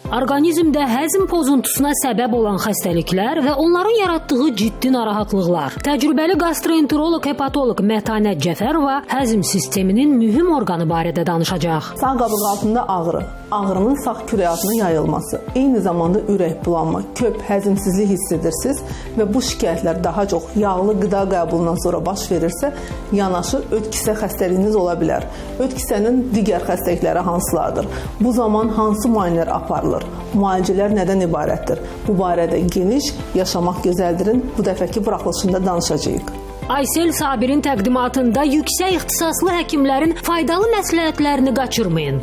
Orqanizmdə həzm pozuntusuna səbəb olan xəstəliklər və onların yaratdığı ciddi narahatlıqlar. Təcrübəli gastroenteroloq, hepatoloq Mətanət Cəfərova həzm sisteminin mühüm orqanı barədə danışacaq. Sağ qabıq altında ağrı, ağrının sağ kürək altına yayılması, eyni zamanda ürək bulanma, köp, həzmsizlik hiss edirsiniz və bu şikayətlər daha çox yağlı qida qəbulundan sonra baş verirsə, yanaşı öd kisə xəstəliyiniz ola bilər. Öd kisənin digər xəstəlikləri hansılardır? Bu zaman hansı müayinələr aparılır? Müalicələr nədən ibarətdir? Bu barədə geniş Yaşamaq Gözəldir'in bu dəfəki buraxılışında danışacağıq. Aysel Sabirin təqdimatında yüksək ixtisaslı həkimlərin faydalı məsləhətlərini qaçırmayın.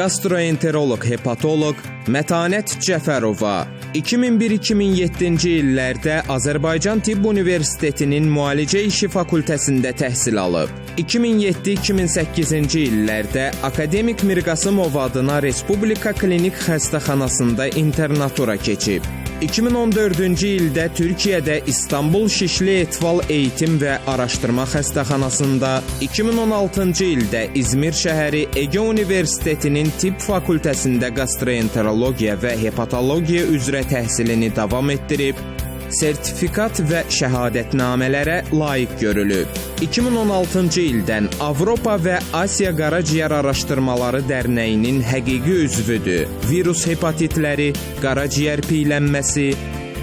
Gastroenteroloq, hepatoloq Mətanət Cəfərova 2001-2007-ci illərdə Azərbaycan Tibb Universitetinin Müalicə İşi Fakültəsində təhsil alıb. 2007-2008-ci illərdə Akademik Mirqasımov adına Respublika Klinik Xəstəxanasında internatura keçib. 2014-cü ildə Türkiyədə İstanbul Şişli Etval Eğitim və Araşdırma Xəstəxanasında, 2016-cı ildə İzmir şəhəri Ege Universitetinin Tibb Fakültəsində gastroenterologiya və hepatologiya üzrə təhsilini davam etdirib, sertifikat və şəhadətnamələrə layiq görülüb. 2016-cı ildən Avropa və Asiya Qaraciyər Araşdırmaları Dərnəyinin həqiqi üzvüdür. Virus hepatitləri, qaraciyər piylənməsi,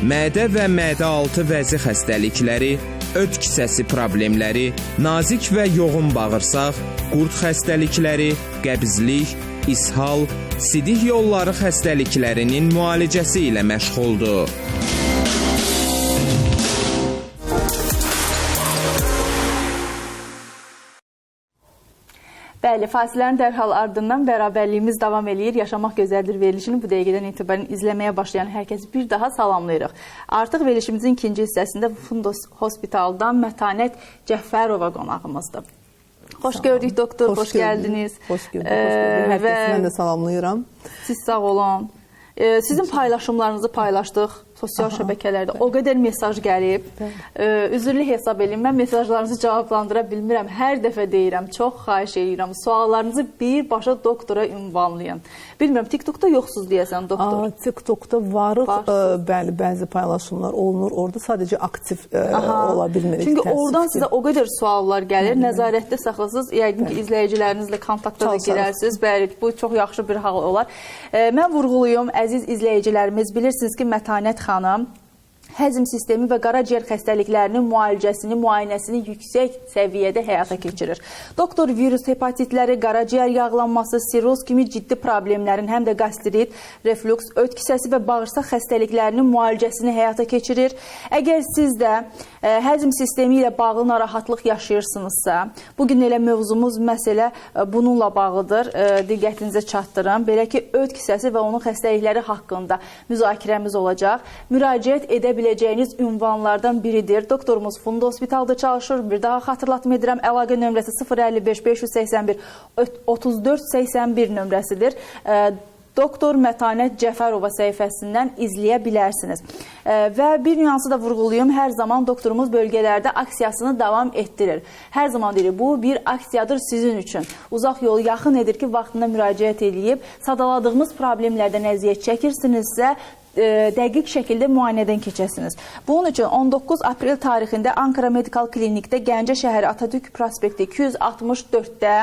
mədə və mədə-altı vəzi xəstəlikləri, öd kisəsi problemləri, nazik və yoğun bağırsaq, qurd xəstəlikləri, qəbzlik, ishal, sidik yolları xəstəliklərinin müalicəsi ilə məşğuldur. Bəli, fasilərin dərhal ardından bərabərliyimiz davam eləyir. Yaşamaq Gözəldir verilişini bu dəqiqədən etibarən izləməyə başlayan hər kəsi bir daha salamlayırıq. Artıq verilişimizin ikinci hissəsində Fundos Hospitaldan Mətanət Cəfərova qonağımızdır. Xoş gördük doktor, xoş gəldiniz. Xoş gördük. Hər kəsi mən də salamlayıram. Siz sağ olun. Sizin paylaşımlarınızı paylaşdıq sosial şəbəkələrdə. O qədər mesaj gəlib. Üzrlü hesab edin. Mən mesajlarınızı cavablandıra bilmirəm. Hər dəfə deyirəm, çox xahiş edirəm. Suallarınızı birbaşa doktora ünvanlayın. Bilmirəm, TikTokda yoxsuz deyəsən doktor. TikTokda varıq. Bəli, bəzi paylaşımlar olunur. Orada sadəcə aktiv ola bilmirik. Çünki oradan sizə o qədər suallar gəlir. Nəzarətdə saxlasınız. Yəqin ki, izləyicilərinizlə kontakta da girərsiniz. Bəli, bu çox yaxşı bir hal olar. Mən vurğuluyum, əziz izləyicilərimiz. Bilirsiniz ki, Mətanət xanım həzm sistemi və qaraciyər xəstəliklərinin müalicəsini, müayinəsini yüksək səviyyədə həyata keçirir. Doktor virus hepatitləri, qaraciyər yağlanması, siroz kimi ciddi problemlərin, həm də qastrit, reflüks, öd kisəsi və bağırsaq xəstəliklərinin müalicəsini həyata keçirir. Əgər siz də həzm sistemi ilə bağlı narahatlıq yaşayırsınızsa, bugün elə mövzumuz məsələ bununla bağlıdır. Diqqətinizə çatdırın. Belə ki, öd kisəsi və onun xəstəlikləri haqqında müzakirəmiz olacaq. Müraciət edə biləcəyiniz ünvanlardan biridir. Doktorumuz Funda Hospitalda çalışır. Bir daha xatırlatma edirəm. Əlaqə nömrəsi 055 581 34 81 nömrəsidir. Doktor Mətanət Cəfərova səhifəsindən izləyə bilərsiniz. Və bir nüansı da vurğuluyum. Hər zaman doktorumuz bölgələrdə aksiyasını davam etdirir. Hər zaman deyir, bu bir aksiyadır sizin üçün. Uzaq yolu yaxın edir ki, vaxtında müraciət edib, sadaladığımız problemlərdən əziyyət çəkirsinizsə, dəqiq şəkildə müayinədən keçəsiniz. Bunun üçün 19 aprel tarixində Ankara Medikal Klinikdə Gəncə şəhəri Atatürk prospekti 264-də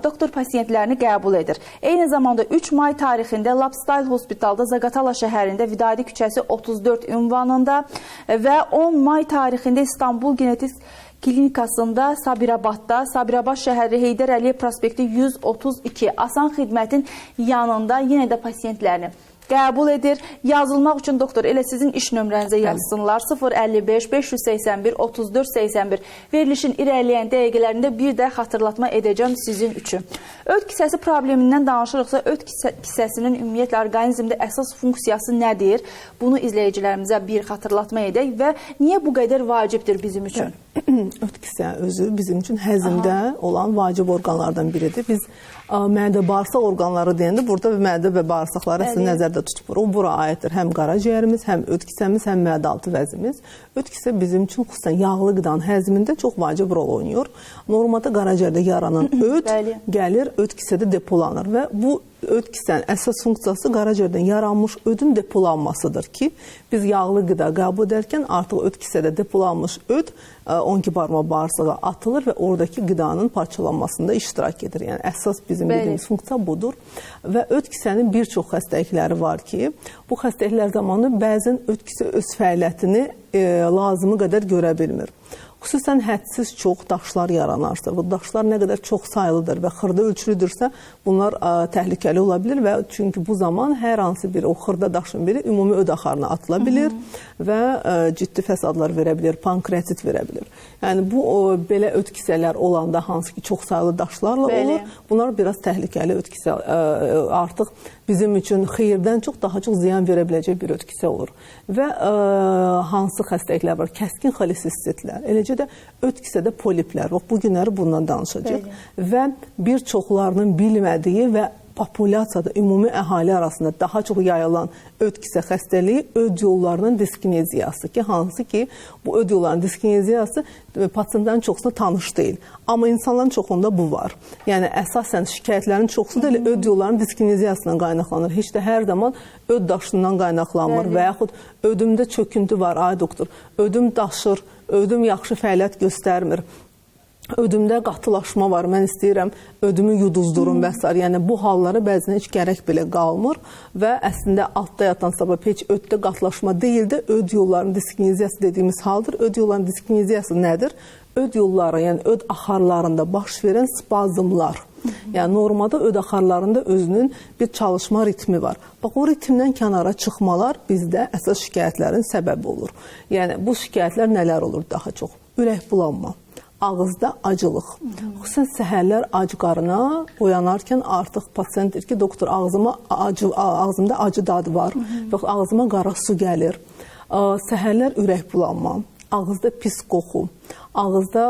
doktor pasiyentlərini qəbul edir. Eyni zamanda 3 may tarixində Lapstyle Hospitalda Zaqatala şəhərində Vidadi küçəsi 34 ünvanında və 10 may tarixində İstanbul Genetik Klinikasında Sabirabadda, Sabirabad şəhəri Heydər Əliyev prospekti 132 Asan xidmətin yanında yenə də pasiyentlərini qəbul edir. Yazılmaq üçün doktor elə sizin iş nömrənizə yazsınlar. 055 581 34 81. Verilişin irəliləyən dəqiqələrində bir də xatırlatma edəcəm sizin üçün. Öd kisəsi problemindən danışırıqsa, öd kisəsinin ümumiyyətlə orqanizmdə əsas funksiyası nədir? Bunu izləyicilərimizə bir xatırlatma edək və niyə bu qədər vacibdir bizim üçün? Öd kisə özü bizim üçün həzmdə olan vacib orqanlardan biridir. Biz mədə-bağırsaq orqanları deyəndə burada mədə və bağırsaqları əslində nəzərdə tutmur. O bura aiddir. Həm qaraciyərimiz, həm öd kisəmiz, həm mədə-altı vəzimiz. Öd kisə bizim üçün xüsusən yağlı qidanın həzmində çox vacib rol oynayır. Normalda qaraciyərdə yaranan öd gəlir, öd kisədə depolanır və bu öd kisənin əsas funksiyası qaraciyərdən yaranmış ödün depolanmasıdır ki, biz yağlı qida qəbul edərkən artıq öd kisədə depolanmış öd 12 barmaq bağırsağa atılır və oradakı qidanın parçalanmasında iştirak edir. Yəni əsas bizim bildiyimiz funksiya budur. Və öd kisənin bir çox xəstəlikləri var ki, bu xəstəliklər zamanı bəzən öd kisə öz fəaliyyətini lazımı qədər görə bilmir. Xüsusən hədsiz çox daşlar yaranarsa, bu daşlar nə qədər çox sayılıdır və xırda ölçülüdürsə, bunlar təhlükəli ola bilir və çünki bu zaman hər hansı bir o xırda daşın biri ümumi öd axarına atıla bilir və ciddi fəsadlar verə bilir, pankreatit verə bilir. Yəni bu belə öd kisələr olanda hansı ki çox sayılı daşlarla olur, bunlar biraz təhlükəli öd kisə artıq bizim üçün xeyirdən çox daha çox ziyan verə biləcək bir öd kisə olur. Və hansı xəstəliklər var? Kəskin xolesistitlər, eləcə də öd kisədə poliplər. Bu günləri bundan danışacaq. Və bir çoxlarının bilmədiyi və populyasiyada, ümumi əhali arasında daha çox yayılan öd kisə xəstəliyi öd yollarının diskineziyası ki, hansı ki bu öd yollarının diskineziyası pasientlərin çoxusuna tanış deyil. Amma insanların çoxunda bu var. Yəni əsasən şikayətlərin çoxusu da öd yollarının diskineziyasından qaynaqlanır. Heç də hər zaman öd daşından qaynaqlanmır və yaxud ödümdə çöküntü var, ay doktor, ödüm daşır, ödüm yaxşı fəaliyyət göstərmir. Ödümdə qatılaşma var, mən istəyirəm ödümü yuduzdurum və s. Yəni bu hallara bəzən heç gərək belə qalmır və əslində altda yatan səbəb heç öddə qatılaşma deyil də öd yollarının diskineziyası dediyimiz haldır. Öd yollarının diskineziyası nədir? Öd yolları, yəni öd axarlarında baş verən spazmlar. Yəni normalda öd axarlarında özünün bir çalışma ritmi var. Bax o ritmdən kənara çıxmalar bizdə əsas şikayətlərin səbəbi olur. Yəni bu şikayətlər nələr olur daha çox? Ürək bulanma, ağızda acılıq. Xüsusən səhərlər ac qarına oyanarkən artıq pasient deyir ki, doktor ağzımda acı dadı var və ağzıma qara su gəlir. Səhərlər ürək bulanma, ağızda pis qoxu, ağızda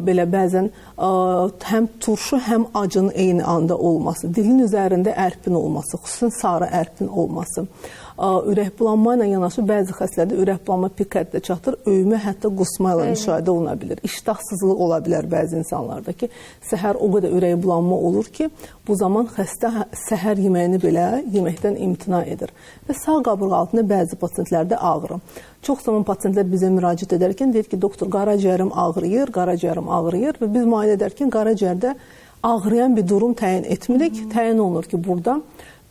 belə bəzən həm turşu, həm acının eyni anda olması, dilin üzərində ərpin olması, xüsusən sarı ərpin olması. Ürək bulanma ilə yanaşı bəzi xəstələrdə ürək bulanma pik həddə çatır, öyümə, hətta qusma ilə müşahidə oluna bilir. İştahsızlıq ola bilər bəzi insanlarda ki, səhər o qədər ürək bulanma olur ki, bu zaman xəstə səhər yeməyini belə yeməkdən imtina edir. Və sağ qabırğa altında bəzi pasientlərdə ağrı. Çox zaman pasientlər bizə müraciət edərkən deyir ki, doktor, qaraciyərim ağrıyır və biz müayinə edərkən qaraciyərdə ağrıyan bir durum təyin etmirik. Təyin olunur ki, burada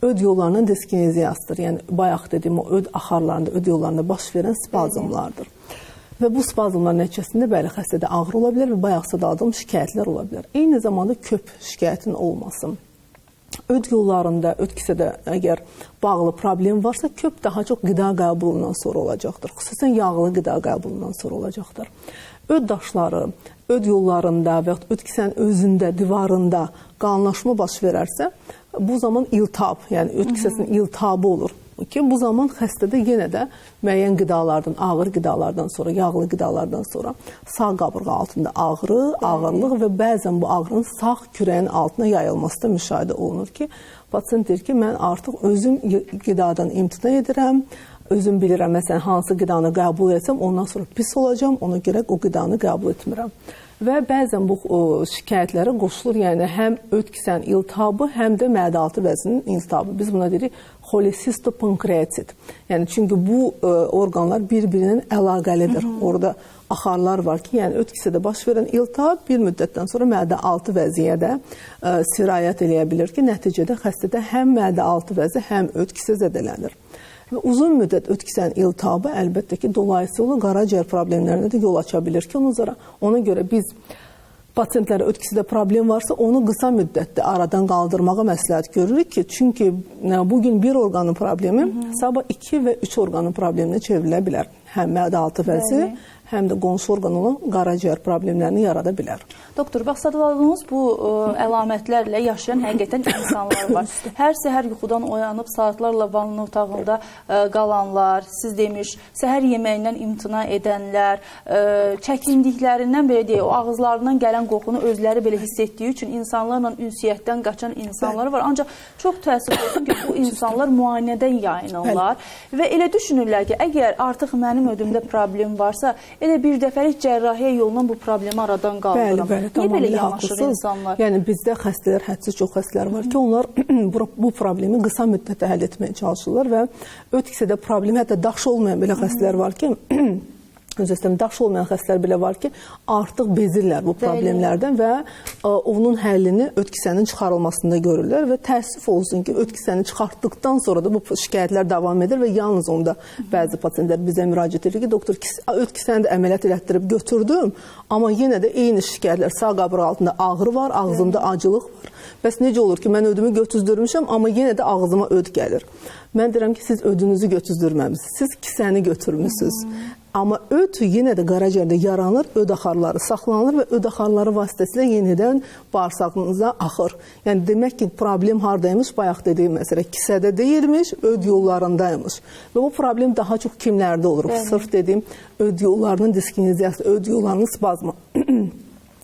öd yollarının diskineziyasıdır. Yəni bayaq dediyim o öd axarlarında, öd yollarında baş verən spazmlardır. Və bu spazmlar nəticəsində bəli xəstədə ağrı ola bilər və bayaq sadaldığım şikayətlər ola bilər. Eyni zamanda köp şikayətin olması. Öd yollarında, öd kisədə əgər bağlı problem varsa, köp daha çox qida qəbulundan sonra olacaqdır. Xüsusən yağlı qida qəbulundan sonra olacaqdır. Öd daşları, öd yollarında və öd kisənin özündə, divarında qalınlaşma baş verərsə, bu zaman iltihab, yəni öd kisəsinin iltihabı olur ki, bu zaman xəstədə yenə də müəyyən qidalardan, ağır qidalardan sonra, yağlı qidalardan sonra sağ qabırğa altında ağrı, ağırlıq və bəzən bu ağrının sağ kürəyin altına yayılması da müşahidə olunur ki, pasient deyir ki, mən artıq özüm qidadan imtina edirəm, özüm bilirəm, məsələn, hansı qidanı qəbul etsəm, ondan sonra pis olacam, ona görə o qidanı qəbul etmirəm. Və bəzən bu şikayətlərə qoşulur, yəni həm öd kisənin iltihabı, həm də mədə-altı vəzinin iltihabı. Biz buna deyirik xolesistopankreatit. Yəni çünki bu orqanlar bir-birinin əlaqəlidir. Orada axarlar var ki, yəni öd kisədə baş verən iltihab bir müddətdən sonra mədə-altı vəziyə də sirayət eləyə bilir ki, nəticədə xəstədə həm mədə-altı vəzi, həm öd kisə zədələnir. Və uzun müddət öd kisənin iltihabı əlbəttə ki, dolayısıyla qaraciyər problemlərinə də yol aça bilir ki, ona görə biz pasientlərə öd kisədə problem varsa, onu qısa müddətdə aradan qaldırmağa məsləhət görürük ki, çünki bugün bir orqanın problemi sabah 2 və 3 orqanın probleminə çevrilə bilər. həm mədə-altı vəzi, həm də qonşu orqan olan qaraciyər problemlərini yarada bilər. Doktor, bax, sadaladığınız bu əlamətlərlə yaşayan həqiqətən insanlar var. Hər səhər yuxudan oyanıb saatlarla vanna otağında qalanlar, siz demiş, səhər yeməyindən imtina edənlər, çəkindiklərindən belə deyək, o ağızlarından gələn qoxunu özləri belə hiss etdiyi üçün insanlarla ünsiyyətdən qaçan insanlar var. Ancaq çox təəssüf olsun ki, bu insanlar müayinədən yayınırlar və elə düşünürlər ki, əgər artıq mənim ödümdə problem varsa, elə bir dəfəlik cərrahiyyə yolundan bu problemi aradan qaldırım. Niyə belə yanaşır insanlar? Yəni bizdə xəstələr, hədsiz çox xəstələr var ki, onlar bu problemi qısa müddətdə həll etməyə çalışırlar və öd kisədə problemi, hətta daşı olmayan belə xəstələr var ki, daş olmayan xəstələr belə var ki, artıq bezirlər bu problemlərdən və onun həllini öd kisənin çıxarılmasında görürlər və təəssüf olsun ki, öd kisəni çıxartdıqdan sonra da bu şikayətlər davam edir və yalnız onda bəzi pasientlər bizə müraciət edir ki, doktor, öd kisəni də əməliyyat elətdirib götürdüm, amma yenə də eyni şikayətlər, sağ qabırğı altında ağrı var, ağzımda acılıq var. Bəs necə olur ki, mən ödümü götüzdürmüşəm, amma yenə də ağzıma öd gəlir. Mən deyirəm ki, siz ödünüzü götüzdürməmişsiniz, siz kisəni götürmüşsünüz. Amma öd yenə də qaraciyərdə yaranır, öd axarları saxlanılır və öd axarları vasitəsilə yenidən bağırsağınıza axır. Yəni demək ki, problem hardaymış? Bayaq dediyim məsələ kisədə deyilmiş, öd yollarındaymış. Və bu problem daha çox kimlərdə olur? Sırf dediyim öd yollarının diskineziyası, öd yollarının spazmı.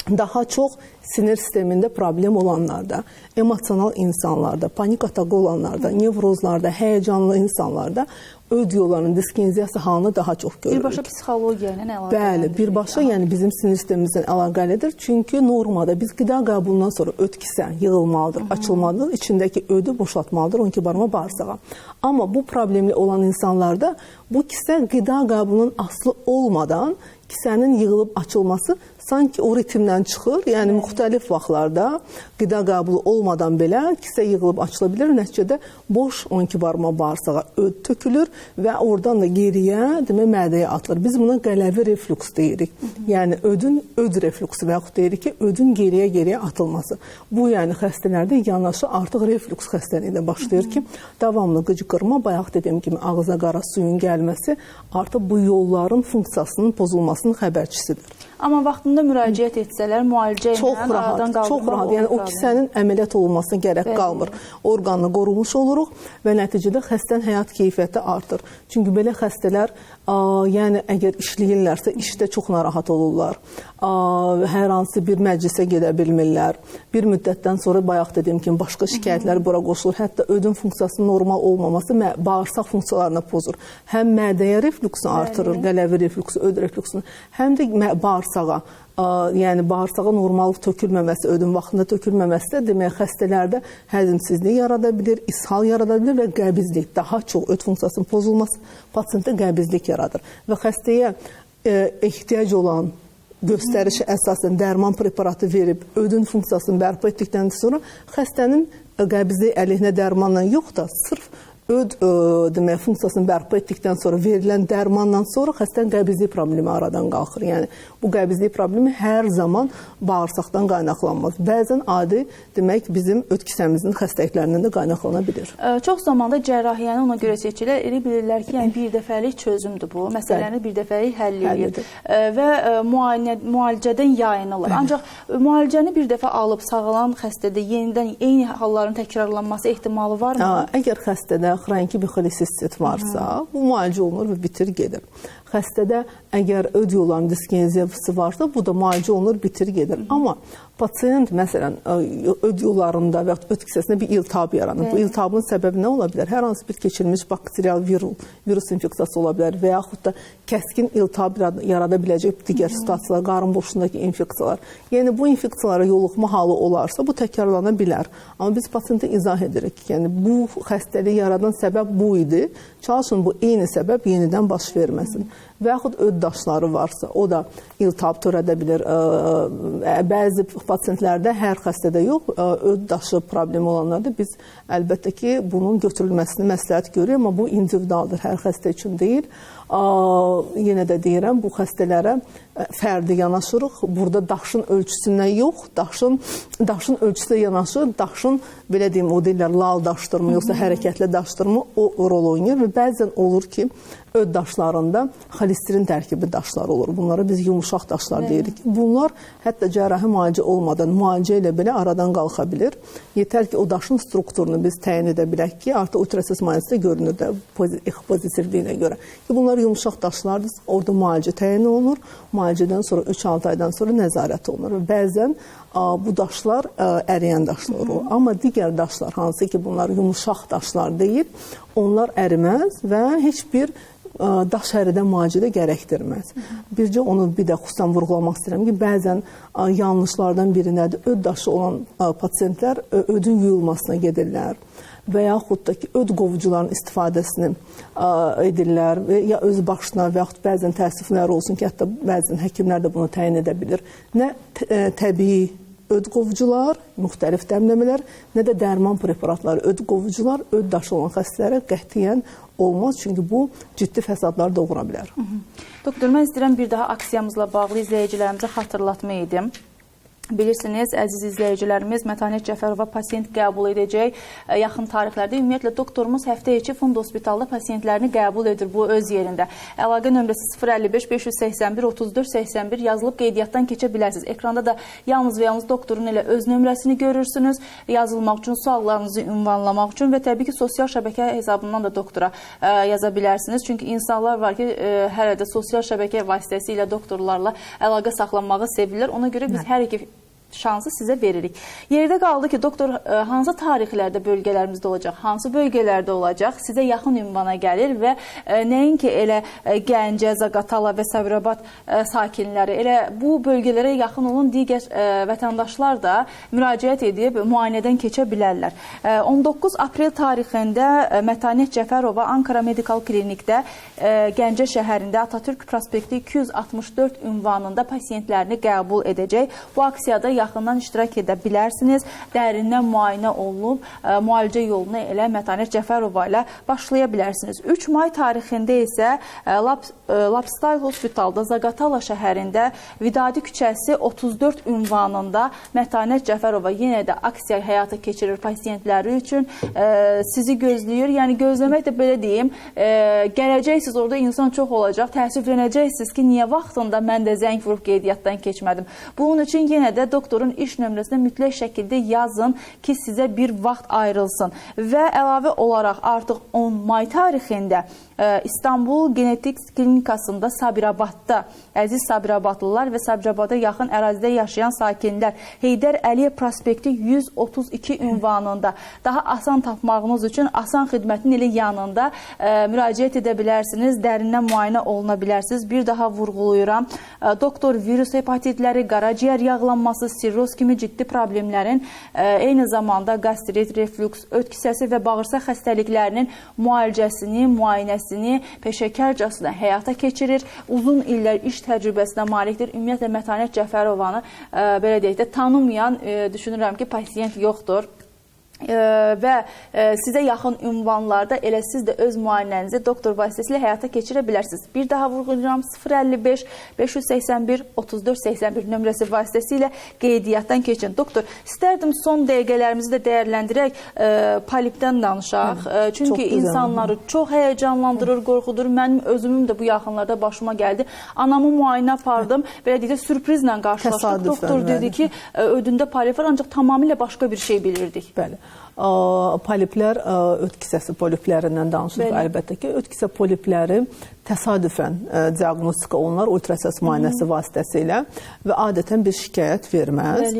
Daha çox sinir sistemində problem olanlarda, emosional insanlarda, panik atağı olanlarda, nevrozlarda, həyəcanlı insanlarda öd yollarının diskineziyası halını daha çox görürük. Birbaşa psixologiya ilə əlaqəlidir. Bəli, birbaşa yəni bizim sinir sistemimizlə əlaqəlidir. Çünki normada biz qida qəbulundan sonra öd kisə yığılmalıdır, açılmalıdır, içindəki ödü boşaltmalıdır 12 barma bağırsağa. Amma bu problemli olan insanlarda bu kisə qida qəbulunun aslı olmadan kisənin yığılıb açılması sanki o ritmdən çıxır. Yəni müxtəlif vaxtlarda qida qəbulu olmadan belə kisə yığılıb açıla bilər. Nəticədə boş 12 barma bağırsağa öd tökülür və oradan da geriyə, demək, mədəyə atılır. Biz buna qələvi reflüks deyirik. Yəni ödün öd reflüksı və yaxud deyirik ki, ödün geriyə atılması. Bu yəni xəstələrdə yanaşı artıq reflüks xəstəliyi də başlayır ki, davamlı qıcıqırma, bayaq dediyim kimi ağza qara suyun gəlməsi artıq bu yolların funksiyasının pozulmasının xəbərçisidir. Amma vaxtında müraciət etsələr, müalicə ilə aradan qaldırmaq çox rahat. Yəni o kisənin əməliyyat olunmasına gərək qalmır. Orqanını qorumuş oluruq və nəticədə xəstənin həyat keyfiyyəti artır. Çünki belə xəstələr, yəni əgər işləyirlərsə, işdə çox narahat olurlar. Hər hansı bir məclisə gedə bilmirlər. Bir müddətdən sonra bayaq dediyim kimi başqa şikayətlər bura qoşulur. Hətta ödün funksiyasının normal olmaması bağırsaq funksiyalarını pozur. Həm mədəyə reflüksu artırır, qələvi reflüksu, öd reflüksünü, həm də bağırsağa, yəni bağırsağa normal tökülməməsi, ödün vaxtında tökülməməsi də demək xəstələrdə həzmsizlik yarada bilir, ishal yarada bilir və qəbizlik, daha çox öd funksiyasının pozulması pasiyentdə qəbizlik yaradır. Və xəstəyə ehtiyac olan göstərişi əsasən dərman preparatı verib ödün funksiyasını bərpa etdikdən sonra xəstənin qəbizlik əleyhinə dərmanla yox da sırf öd demək funksiyasını bərpa etdikdən sonra verilən dərmandan sonra xəstənin qəbizlik problemi aradan qalxır. Yəni bu qəbizlik problemi hər zaman bağırsaqdan qaynaqlanmaz. Bəzən adi demək bizim öd kisəmizin xəstəliklərindən də qaynaqlana bilir. Çox zamanda cərrahiyyəni ona görə seçirlər. Elə bilirlər ki, yəni bir dəfəlik çözümdür bu. Məsələni bir dəfəlik həll edir və müalicədən yayınırlar. Ancaq müalicəni bir dəfə alıb sağalan xəstədə yenidən eyni halların təkrarlanması ehtimalı varmı? Əgər xəstədə xroniki bir xolesistit varsa, bu müalicə olunur və bitir gedir. Xəstədə əgər öd yollarının diskineziyası varsa, bu da müalicə olunur, bitir gedir. Amma pasiyent məsələn öd yollarında və öd kisəsində bir iltihab yaranır. Bu iltihabın səbəbi nə ola bilər? Hər hansı bir keçirilmiş bakterial virus infeksiyası ola bilər və yaxud da kəskin iltihab yarada biləcək digər situasiyalar, qarın boşluğundakı infeksiyalar. Yəni bu infeksiyalara yoluxma halı olarsa, bu təkrarlana bilər. Amma biz pasiyentə izah edirik. Yəni bu xəstəliyi yaradan səbəb bu idi. Çalışın bu eyni səbəb yenidən baş verməsin. Və yaxud öd daşları varsa, o da iltihab törədə bilir. Bəzi pasiyentlərdə, hər xəstədə yox, öd daşı problemi olanlarda biz əlbəttə ki, bunun götürülməsini məsləhət görürük, amma bu individualdır, hər xəstə üçün deyil. yenə də deyirəm, bu xəstələrə fərdi yanaşırıq. Burada daşın ölçüsündən yox, daşın ölçüsü yanaşı, daşın belə deyim, o deyirlər lal daşdırmı, yoxsa hərəkətli daşdırmı o rol oynayır və bəzən olur ki, öd daşlarında xolesterin tərkibi daşlar olur. Bunlara biz yumuşaq daşlar deyirik. Bunlar hətta cərrahi müalicə olmadan, müalicə ilə belə aradan qalxa bilir. Yetər ki, o daşın strukturunu biz təyin edə bilək ki, artıq ultrases müalicəsində görünür də pozitivliyinə görə. Bunlar yumuşaq daşlardır, orada müalicə təyin olunur. Müalicədən sonra 3-6 aydan sonra nəzarət olunur. Bəzən bu daşlar əriyən daşlar olur. Amma digər daşlar, hansı ki, bunlar yumuşaq daşlar deyil, onlar əriməz və heç bir daş əridən müalicə gərəkdirməz. Bircə onu bir də xüsusən vurğulamaq istəyirəm ki, bəzən yanlışlardan biri nədir? Öd daşı olan pasiyentlər ödün yuyulmasına gedirlər və yaxud da ki, öd qovucuların istifadəsini edirlər və ya öz başına və yaxud bəzən təəssüflər olsun ki, hətta bəzən həkimlər də bunu təyin edə bilir. Nə təbii öd qovucular, müxtəlif dəmləmələr, nə də dərman preparatları, öd qovucular, öd daşı olan xəstələrə qətiyyən olmaz. Çünki bu ciddi fəsadlar doğura bilər. Doktor, mən istəyirəm bir daha aksiyamızla bağlı izləyicilərimizə xatırlatma edim. Bilirsiniz, əziz izləyicilərimiz, Mətanət Cəfərova pasiyent qəbul edəcək yaxın tarixlərdə. Ümumiyyətlə, doktorumuz həftə içi Fund Hospitalda pasiyentlərini qəbul edir bu öz yerində. Əlaqə nömrəsi 055-581-34-81 yazılıb qeydiyyatdan keçə bilərsiniz. Ekranda da yalnız və yalnız doktorun elə öz nömrəsini görürsünüz. Yazılmaq üçün, suallarınızı ünvanlamaq üçün və təbii ki, sosial şəbəkə hesabından da doktora yaza bilərsiniz. Çünki insanlar var ki, hələ də sosial şəbəkə vasitəsilə doktorlarla əlaqə saxlanmağı sevirlər. Ona görə biz hər iki şansı sizə veririk. Yerdə qaldı ki, doktor, hansı tarixlərdə bölgələrimizdə olacaq, hansı bölgələrdə olacaq, sizə yaxın ünvana gəlir və nəinki elə Gəncə, Zaqatala və Sabirabad sakinləri, elə bu bölgələrə yaxın olan digər vətəndaşlar da müraciət edib müayinədən keçə bilərlər. 19 aprel tarixində Mətanət Cəfərova Ankara Medikal Klinikdə Gəncə şəhərində Atatürk prospekti 264 ünvanında pasiyentlərini qəbul edəcək. Bu aksiyada yaxından iştirak edə bilərsiniz. Dərindən müayinə olunub, müalicə yoluna elə Mətanət Cəfərova ilə başlaya bilərsiniz. 3 may tarixində isə Lapstyle Hospitalda Zaqatala şəhərində Vidadi küçəsi 34 ünvanında Mətanət Cəfərova yenə də aksiya həyata keçirir pasiyentləri üçün. Sizi gözləyir. Yəni gözləmək də belə deyim, gələcəksiniz, orada insan çox olacaq. Təəssüflənəcəksiniz ki, niyə vaxtında mən də zəng vurub qeydiyyatdan keçmədim. Bunun üçün yenə də doktorun iş nömrəsinə mütləq şəkildə yazın ki, sizə bir vaxt ayrılsın. Və əlavə olaraq artıq 10 may tarixində İstanbul Genetik Klinikasında Sabirabadda, əziz Sabirabadlılar və Sabirabada yaxın ərazidə yaşayan sakinlər Heydər Əliyev prospekti 132 ünvanında daha asan tapmağınız üçün asan xidmətin ilə yanında müraciət edə bilərsiniz, dərindən müayinə oluna bilərsiniz. Bir daha vurğulayıram, doktor virus hepatitləri, qaraciyər yağlanması, sirroz kimi ciddi problemlərin, eyni zamanda qastrit, reflüks, öd kisəsi və bağırsaq xəstəliklərinin müalicəsini, müayinəsini peşəkarcasına həyata keçirir. Uzun illər iş təcrübəsinə malikdir. Ümumiyyətlə, Mətanət Cəfərovanı belə deyək də tanımayan, düşünürəm ki, pasiyent yoxdur. Və sizə yaxın ünvanlarda elə siz də öz müayinənizi doktor vasitəsilə həyata keçirə bilərsiniz. Bir daha vurğulayıram, 055-581-34-81 nömrəsi vasitəsilə qeydiyyatdan keçin. Doktor, istərdim son dəqiqələrimizi də dəyərləndirək, polipdən danışaq. Çünki insanları çox həyəcanlandırır, qorxudur. Mənim özümün də bu yaxınlarda başıma gəldi. Anamı müayinə apardım, belə deyək də sürprizlə qarşılaşdıq. Doktor dedi ki, ödündə polip var, ancaq tamamilə başqa bir şey bilirdik. Bəli. Poliplər, öd kisəsi poliplərindən danışırıq. Əlbəttə ki, öd kisə polipləri təsadüfən diaqnostika olunur ultrases müayinəsi vasitəsilə və adətən bir şikayət verməz.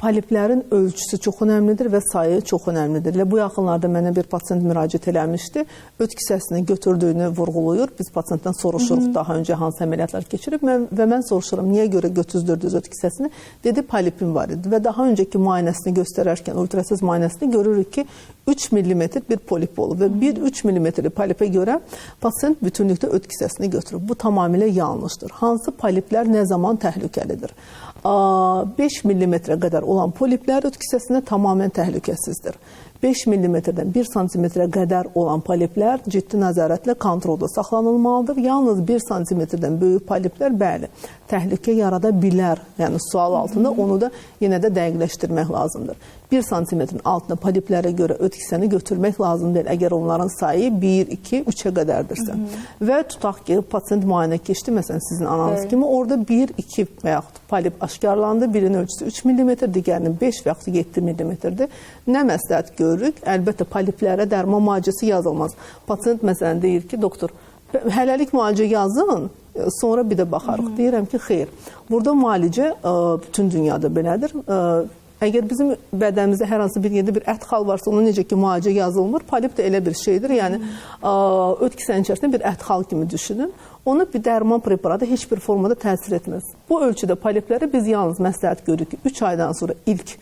Poliplərin ölçüsü çox önəmlidir və sayı çox önəmlidir. Bu yaxınlarda mənə bir pasiyent müraciət eləmişdi. Öd kisəsini götürdüyünü vurğulayır. Biz pasiyentdən soruşuruq daha öncə hansı əməliyyatlar keçirib və mən soruşuram, niyə görə götürdünüz öd kisəsini? Dedi, polipim var idi və daha öncəki müayinəsini göstərərkən ultrases müayinəsini görürük ki, 3 mm bir polip olub və bir 3 mm polipə görə pasiyent bütünlükdə öd kisəsini götürüb. Bu tamamilə yanlışdır. Hansı poliplər nə zaman təhlükəlidir? 5 mm qədər olan poliplər öd kisəsinə tamamilə təhlükəsizdir. 5 mm-dən 1 sm-ə qədər olan poliplər ciddi nəzarətlə kontrolda saxlanılmalıdır. Yalnız 1 sm-dən böyük poliplər bəli, təhlükə yarada bilər. Yəni sual altında onu da yenə də dəqiqləşdirmək lazımdır. 1 sm-in altında poliplərə görə ötkisəni götürmək lazımdır. Əgər onların sayı 1, 2, 3-ə qədərdirsə. Və tutaq ki, pasient müayinə keçdi, məsələn sizin analiz kimi, orada 1, 2 və yaxud polip aşkarlandı. Birinin ölçüsü 3 mm, digərinin 5 və yaxud 7 mm-dir. Nə məsləhət görürük? Əlbəttə poliplərə dərman müalicəsi yazılmaz. Pasient məsələn deyir ki, doktor, hələlik müalicə yazın, sonra bir də baxarıq. Deyirəm ki, xeyr. Burada müalicə bütün dünyada belədir. Əgər bizim bədənimizdə hər hansı bir yerdə bir ət xal varsa, ona necə ki müalicə yazılmır, polip də elə bir şeydir. Yəni, öd kisənin içərisində bir ət xal kimi düşünün. Ona bir dərman preparatı heç bir formada təsir etməz. Bu ölçüdə polipləri biz yalnız məsləhət görürük ki, 3 aydan sonra ilk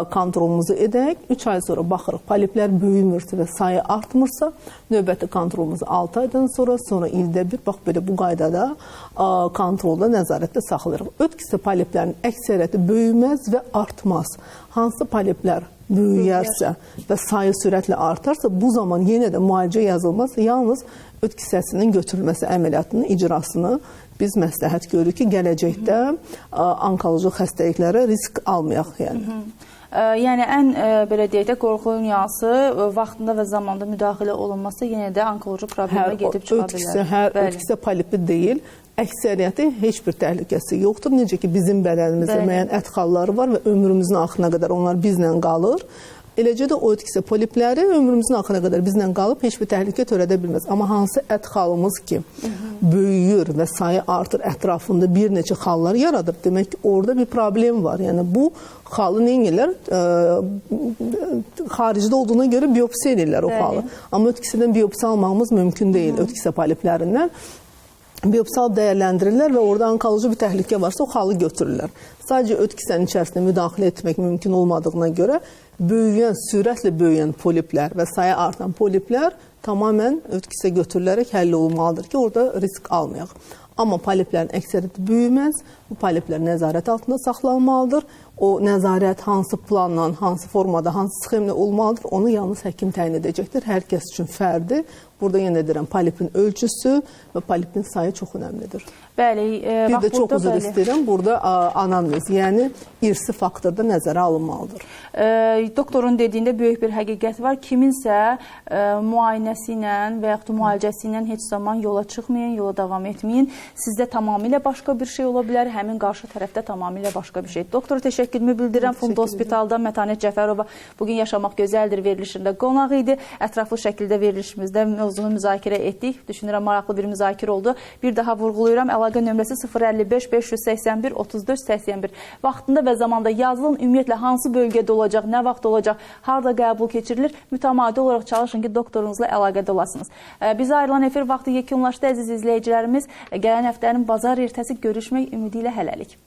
kontrolumuzu edək, 3 ay sonra baxırıq, poliplər böyümürsə və sayı artmırsa, növbəti kontrolumuzu 6 aydan sonra ildə bir, bax belə bu qaydada kontrolda nəzarətdə saxlayırıq. Öd kisə poliplərinin əksəriyyəti böyüməz və artmaz. Hansı poliplər böyüyərsə və sayı sürətlə artarsa, bu zaman yenə də müalicə yazılmaz. Yalnız öd kisəsinin götürülməsi əməliyyatının icrasını biz məsləhət görürük ki, gələcəkdə onkoloji xəstəliklərə risk almayaq. Yəni ən belə deyək də qorxu nüansı vaxtında və zamanda müdaxilə olunması yenə də onkoloji problemə gedib çıxa bilər. Hər öd kisə polipi deyil. Əksəriyyəti heç bir təhlükəsi yoxdur. Necə ki, bizim bədənimizdə müəyyən ət xalları var və ömrümüzün axırına qədər onlar bizlə qalır. Eləcə də o öd kisə polipləri ömrümüzün axırına qədər bizlə qalıb heç bir təhlükə törədə bilməz. Amma hansı ət xalımız ki, böyüyür və sayı artır, ətrafında bir neçə xallar yaradır, demək ki, orada bir problem var. Yəni, bu xalı nə edirlər? Xaricdə olduğuna görə biopsi edirlər o xalı. Amma öd kisədən biopsi almağımız mümkün deyil, öd kisə poliplərindən. Biopsal dəyərləndirirlər və orada onkoloji bir təhlükə varsa o xalı götürürlər. Sadəcə öd kisənin içərisində müdaxilə etmək mümkün olmadığına görə böyüyən, sürətlə böyüyən poliplər və sayı artan poliplər tamamən öd kisə götürülərək həll olmalıdır ki, orada risk almayaq. Amma poliplərin əksəriyyəti böyüməz, bu poliplər nəzarət altında saxlanmalıdır. O nəzarət hansı planla, hansı formada, hansı sxemlə olmalıdır, onu yalnız həkim təyin edəcəkdir. Hər kəs üçün fərdi. Burada yenə deyirəm, polipin ölçüsü və polipin sayı çox önəmlidir. Bəli. Bir də çox üzr istəyirəm, burada anamnez, yəni irsi faktorda nəzərə alınmalıdır. Doktorun dediyində böyük bir həqiqət var. Kiminsə müayinəsi ilə və yaxud müalicəsi ilə heç zaman yola çıxmayın, yola davam etməyin. Sizdə tamamilə başqa bir şey ola bilər, həmin qarşı tərəfdə tamamilə başqa bir şey. Doktor, təşəkkürümü bildirirəm. Funda Hospitalda Mətanət Cəfərova bugün Yaşamaq Gözəldir verilişində qonaq idi. Ətraflı şəkildə verilişimizdə mövzunu müzakirə etdik. Düşünürəm, maraqlı bir müzakirə oldu. Bir daha vurğulayıram. Əlaqə nömrəsi 055 581 34 81. Vaxtında və zamanda yazılın. Ümumiyyətlə, hansı bölgədə olacaq, nə vaxt olacaq, harada qəbul keçirilir, mütəmadi olaraq çalışın ki, doktorunuzla əlaqədə olasınız. Bizə ayrılan efir vaxtı yekunlaşdı, əziz izləyicilərimiz. Gələn həftənin bazar ertəsi görüşmək ümidi ilə hələlik.